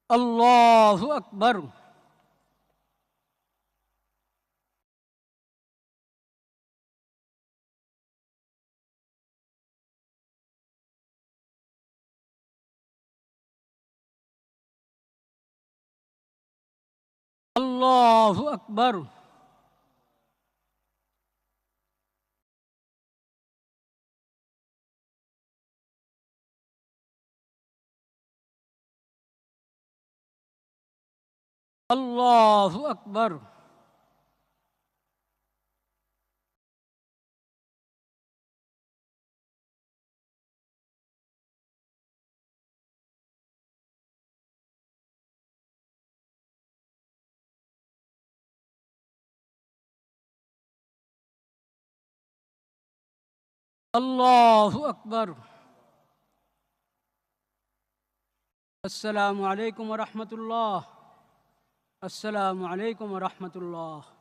अल्लाहु अकबर। अल्लाहु अकबर। अल्लाहु अकबर। अल्लाहु अकबर। अस्सलामु अलैकुम व रहमतुल्लाह। अस्सलामु अलैकुम व रहमतुल्लाह।